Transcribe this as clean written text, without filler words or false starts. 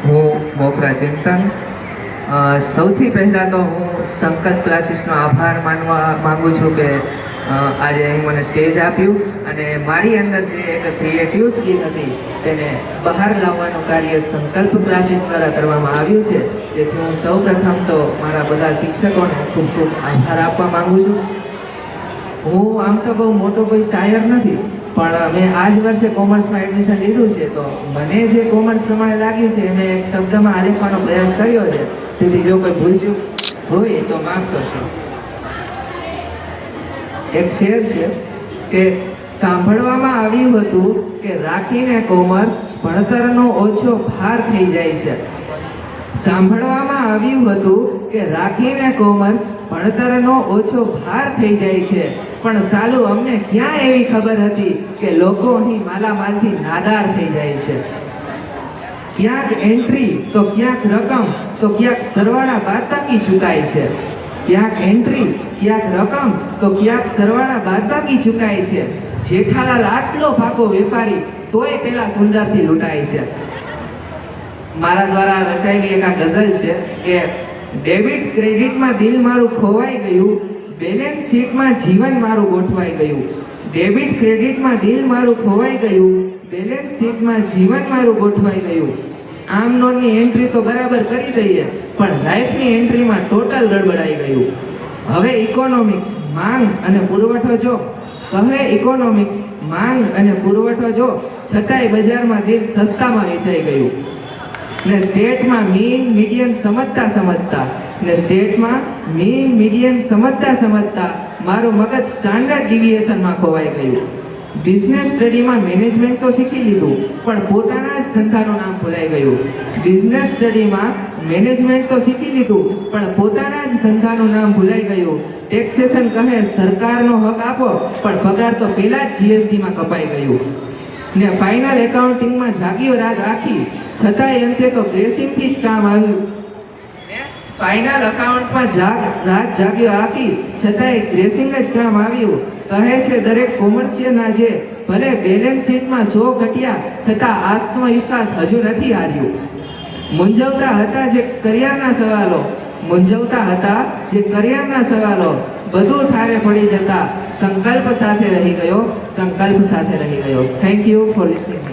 હું મોગરા ચિંતન સૌથી પહેલાં તો હું સંકલ્પ ક્લાસીસનો આભાર માનવા માગું છું કે આજે અહીં મને સ્ટેજ આપ્યું અને મારી અંદર જે એક ક્રિએટિવ સ્કિલ હતી તેને બહાર લાવવાનું કાર્ય સંકલ્પ ક્લાસીસ દ્વારા કરવામાં આવ્યું છે. જેથી હું સૌ પ્રથમ તો મારા બધા શિક્ષકોને ખૂબ ખૂબ આભાર આપવા માગું છું. હું આમ તો બહુ મોટો કોઈ શાયર નથી, પણ મેં આ જ વર્ષે કોમર્સમાં એડમિશન લીધું છે, તો મને જે કોમર્સ પ્રમાણે લાગ્યું છે મેં એક શબ્દમાં આલેખવાનો પ્રયાસ કર્યો છે. તેથી જો કોઈ ભૂલચૂક હોય તો માફ કરશો. એક શેર છે કે સાંભળવામાં આવ્યું હતું કે રાખીને કોમર્સ ભણતરનો ઓછો ભાર થઈ જાય છે. સાંભળવામાં આવ્યું હતું કે રાખીને કોમર્સ ભણતરનો ઓછો ભાર થઈ જાય છે, પણ સાલું અમને ક્યાં એવી ખબર હતી કે લોકો અહીં માલામાલથી નાદાર થઈ જાય છે. ક્યાંક એન્ટ્રી તો ક્યાંક રકમ તો ક્યાંક સરવાળા બાદબાકી ચૂકાય છે. ક્યાંક એન્ટ્રી ક્યાંક રકમ તો ક્યાંક સરવાળા બાદબાકી ચૂકાય છે. જેઠાલાલ આટલો પાકો વેપારી તોય પેલા સુંદરથી લૂંટાય છે. મારા દ્વારા રચાયેલી એક આ ગઝલ છે કે ડેબિટ ક્રેડિટમાં દિલ મારું ખોવાઈ ગયું, બેલેન્સ શીટમાં જીવન મારું ગોઠવાઈ ગયું. ડેબિટ ક્રેડિટમાં દિલ મારું ખોવાઈ ગયું, બેલેન્સ શીટમાં જીવન મારું ગોઠવાઈ ગયું. આમ નોનની એન્ટ્રી તો બરાબર કરી દઈએ, પણ લાઈફની એન્ટ્રીમાં ટોટલ ગડબડાઈ ગયું. હવે ઇકોનોમિક્સ માંગ અને પુરવઠો જો, કહે ઇકોનોમિક્સ માંગ અને પુરવઠો જો, છતાંય બજારમાં દિલ સસ્તામાં વેચાઈ ગયું. ને સ્ટેટમાં મીન મીડિયન સમજતા મારું મગજ સ્ટાન્ડર્ડ ડિવિએશનમાં ખોવાઈ ગયું. બિઝનેસ સ્ટડીમાં મેનેજમેન્ટ તો શીખી લીધું, પણ પોતાના જ ધંધાનું નામ ભૂલાઈ ગયું. બિઝનેસ સ્ટડીમાં મેનેજમેન્ટ તો શીખી લીધું, પણ પોતાના જ ધંધાનું નામ ભૂલાઈ ગયું. ટેક્સેશન કહે સરકારનો હક આપો, પણ પગાર તો પેલા જ જીએસટીમાં કપાઈ ગયું. ને ફાઇનલ એકાઉન્ટિંગમાં જાગ્યો રાત આખી, છતાંય અંતે તો ગ્રેસિંગથી જ કામ આવ્યું. ફાઇનલ અકાઉન્ટમાં રાત જાગ્યો આખી, છતાંય ગ્રેસિંગ જ કામ આવ્યું. કહે છે દરેક કોમર્શિયલના જે ભલે બેલેન્સ શીટમાં 100 ઘટ્યા, છતાં આત્મવિશ્વાસ હજુ નથી હાર્યું. મૂંઝવતા હતા જે કરિયરના સવાલો બધું ઠારે પડી જતા સંકલ્પ સાથે રહી ગયો. Thank you for listening.